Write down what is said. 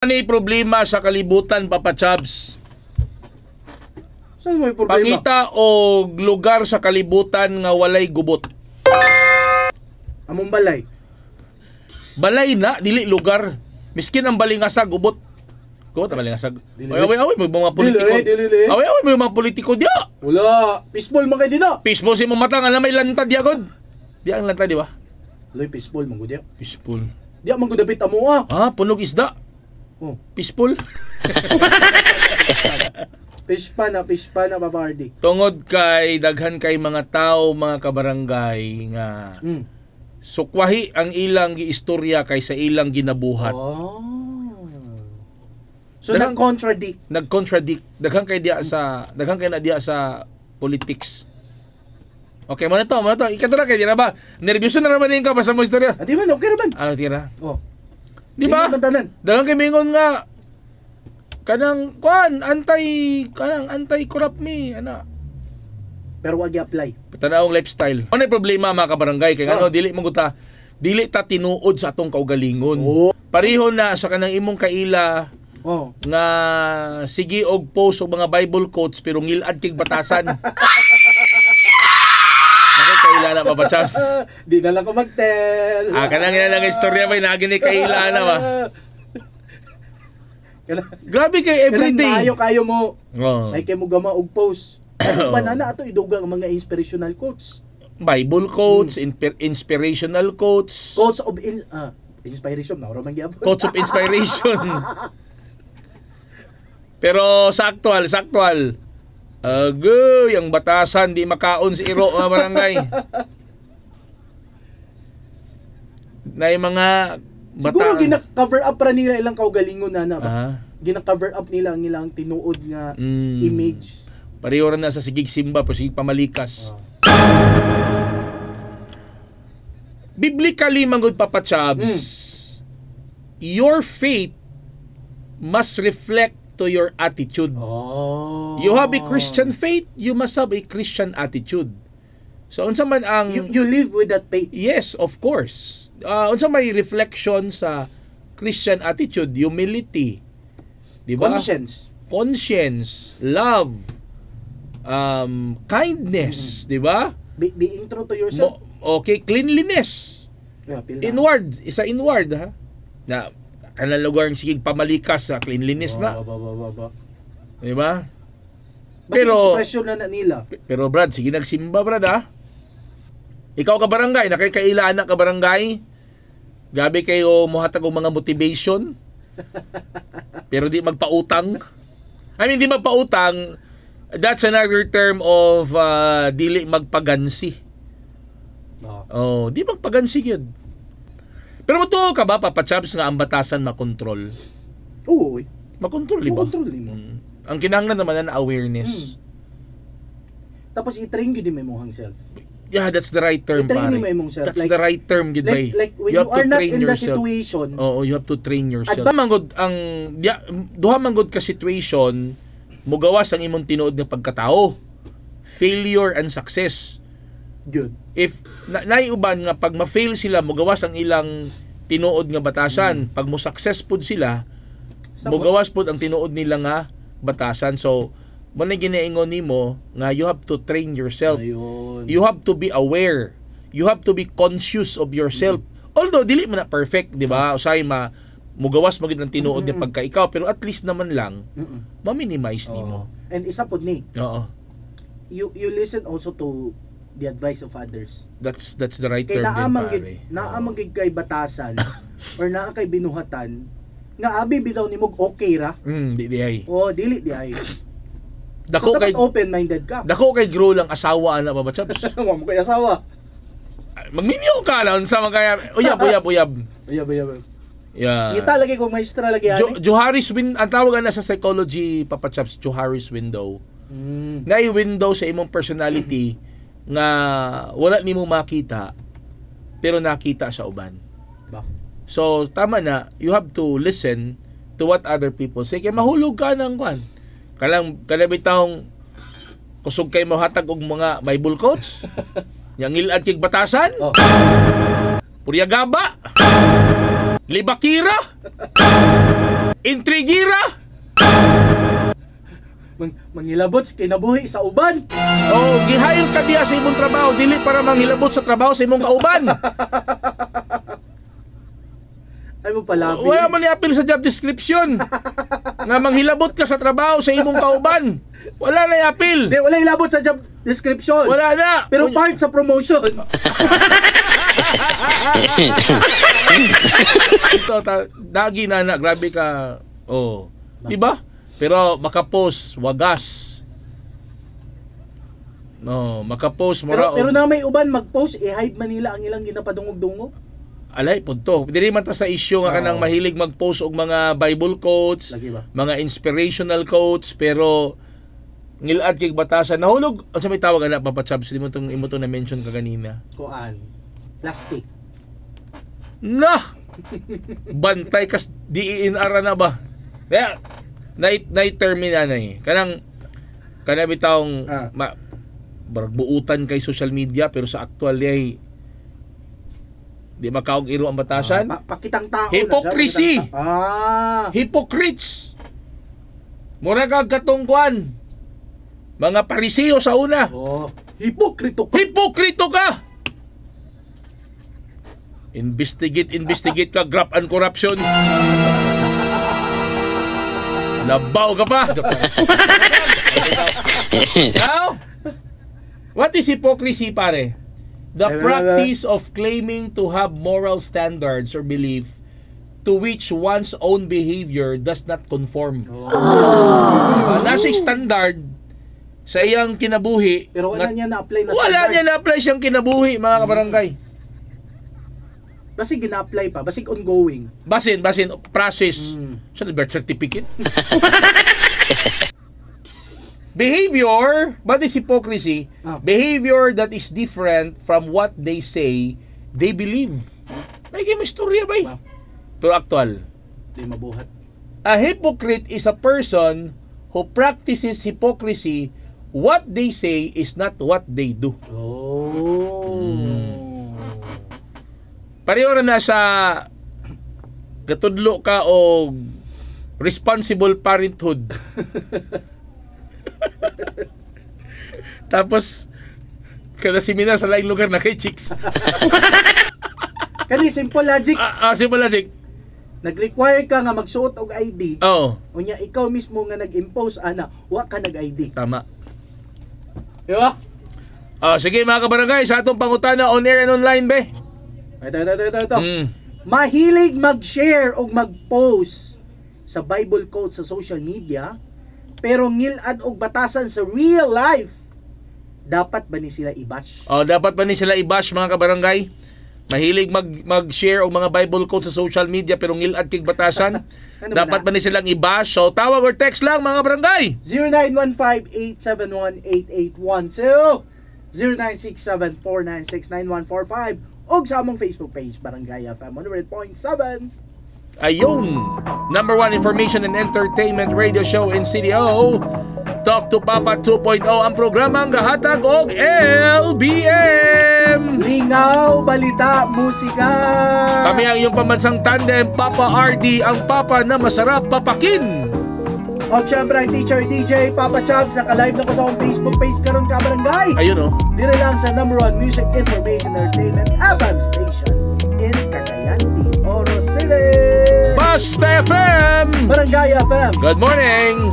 Ano yung problema sa kalibutan, Papa Chabs? Saan may problema? Pangita o lugar sa kalibutan nga walay gubot? Among balay. Balay na, dili lugar. Miskin ang balingasag, gubot. Gubot ang balingasag. Away-away, may mga politiko. Away-away, may mga politiko diya. Wala. Fishball man kayo din na. Fishball si mong matang, alam may lantad diya, God. Diya ang lantad, di ba? Loy, fishball man ko diya. Fishball. Diya man ko dapit amo ah. Ah, punog isda. Oh. Fishball. Fish pa na, Papa Hardy. Tungod kay daghan kay mga tao, mga kabarangay nga sukwahi ang ilang giistorya kaysa ilang ginabuhat. Oh. So nag-contradict. Nag-contradict. Daghan kay na diya sa politics. Okay, mo na to. Ikatara kay dira ba? Nervyoso na naman ka pa sa mo istorya. Di ba, okay naman. Ano tira? Oh. Di ba? Dagang kay mingon nga kanang anti-corrupt me ana. Pero wag i-apply. Patanawong lifestyle. Ano yung problema mga kabarangay kay ano dili ta tinuod sa atong kaugalingon. Oh. Pareho na sa kanang imong kaila nga sige og post og mga Bible quotes pero ngilad kig batasan. Kaila na Papa Chas. Di na lang ko mag-tell. Kanang ina lang istorya ba naging ni kaila na ba? Grabe kay everyday. Kayo mo. Oh. Ay kay mo gama og post. Banana ato idugang mga inspirational quotes. Bible quotes, inspirational quotes. Quotes of inspiration na man gyapon. Quotes of inspiration. Pero sa aktual. Agoy, ang batasan di makaon si Iro mga barangay. Na yung mga siguro gina-cover up ra nila ilang kaugalingon na ba? Gina-cover up nila ang ilang tinuod nga image. Pareho rin na sa sigig simba pero sigig pamalikas. Biblically, manggod Papa Chabs, your faith must reflect to your attitude. You have a Christian faith, you must have a Christian attitude. So unsa man ang you live with that faith. Yes, of course. Unsa may reflection sa Christian attitude, humility. Di ba? Conscience, love, kindness, di ba? Being true to yourself. Okay, cleanliness. Inward, isa inward ha. Na kanang lugar ng sigig pamalikas sa cleanliness na. Di ba? Pero expression na nila. Pero Brad, sige nagsimba Brad ha. Ikaw ka barangay, nakikailaan na ka barangay. Gabi kayo muhatag og mga motivation. Pero di magpautang. I mean, di magpautang. That's another term of dili magpagansi. Di magpagansi yun. Pero mo ka ba, Papa Chabs, nga ang batasan makontrol? Oo. Makontrol, di ba? Makontrol, di mo. Ang kinahanglan naman na awareness. Tapos i-train yun din mo imong self. Yeah, that's the right term, pare. That's the right term, gid bay. Like when you are not in the situation. Oo, you have to train yourself. At manggod ang duha manggod ka situation, mugawas ang imong tinuod nga pagkatao. Failure and success. Good. If naiuban nga pag ma-fail sila, mugawas ang ilang tinuod nga batasan. Pag mo successful sila, mugawas pud ang tinuod nila nga batasan. So, mo na ginaingon nimo nga you have to train yourself. Ayun. You have to be aware. You have to be conscious of yourself. Although dili man na perfect, di ba? Usay mugawas magid ang tinuod nga pagka ikaw, pero at least naman lang ma-minimize nimo. And isa pud ni. Oo. You listen also to the advice of others. That's the right term din, pare. Naamang gid kay batasan or naa kay binuhatan nga abi bitaw nimo okay ra. Di ay. Dili di ay. Dako so, kay open-minded ka. Dako kay grow lang asawa ana Papa Chabs. Wa mo kay asawa. Magminyo ka na unsa man kaya uyab. Yeah. Kita lagi kung maestra lagi ani. Johari's window, ang tawag na sa psychology Papa Chabs, Johari's window. Na window sa imong personality nga wala nimo makita pero nakita sa uban. So tama na, you have to listen to what other people say kay mahulog ka nang kwan. Kalang bitawng kusog kay mohatag og mga Bible quotes. Yang ngilad kig batasan. Puryagaba. Libakira. Manghilabot kinabuhi sa uban. Oh, gihayol ka diya sa imong trabaho dili para manghilabot sa trabaho sa imong kauban. Ay mo palabi. Wala man i-appeal sa job description. Nga manghilabot ka sa trabaho sa imong kauban. Wala na i-appeal. Di, wala ilabot sa job description. Wala na. Pero part sa promotion. Ito, dagi na, grabe ka. Oh. Diba? Pero makapost, wagas. No, makapost mura. Pero na may uban mag-post, i-hide Manila ang ilang ginapadungog-dungog. Alay, punto. Dili man ta sa issue nga kanang mahilig mag-post og mga Bible quotes, mga inspirational quotes, pero ngilad kay batasan nahulog unsa may tawag ana Papa Chabs imo tong na mention ka ganina. Kuan. Plastic. Nah. Bantay kas DENR na ba? Kaya na-termina na eh. Kanang bitawng baragbuutan kay social media pero sa actual ay di makaog iro ang batasan. Pakitang tao hypocrisy. Hypocrites. Mura kag katong kuan. Mga Pariseo sa una. Hipokrito ka. Hipokrito ka. Investigate ka, graft and corruption. Labaw ka pa. Now, what is hypocrisy, pare? The practice of claiming to have moral standards or belief to which one's own behavior does not conform. Nasa standard sa iyang kinabuhi. Pero wala niya na-apply na wala niya na-apply siyang kinabuhi, mga kabarangay. Basig gina-apply pa, basig ongoing. Basin, process. Sa birth certificate. Behavior, what is hypocrisy? Behavior that is different from what they say they believe. May istorya ba? Pero actual. Di mabuhat. A hypocrite is a person who practices hypocrisy. What they say is not what they do. Pareho na sa gatudlo ka o responsible parenthood. Tapos kada seminar sa laing lugar na kay chicks. Kani simple logic. Simple logic. Nag-require ka nga magsuot og ID. Unya ikaw mismo nga nag-impose ana, wa ka nag-ID. Tama. Diba? Sige mga kabarangay, sa atong pangutana on air and online be. Ito. Mahilig mag-share o mag-post sa Bible quote sa social media, pero ngilad og batasan sa real life. Dapat ba ni sila i-bash? Dapat ba ni sila i-bash mga kabarangay? Mahilig mag-share og mga Bible quotes sa social media pero ngilad kig batasan. Dapat ba ni silang i-bash? So tawag or text lang mga barangay. 0915-871-8812, 0967-496-9145 og sa among Facebook page Barangay FM 100.7. Ayun, number 1 information and entertainment radio show in CDO. Talk to Papa 2.0 ang programang gahatag og LBM. Lingaw, balita, musika. Kami ang iyong pambansang tandem, Papa RD, ang papa na masarap papakin. O syempre, teacher DJ, Papa Chabs, naka-live na ko sa akong Facebook page karon ka barangay. Ayun Dire lang sa number 1 music information entertainment FM station in Cagayan de Oro City. Basta FM. Barangay FM. Good morning.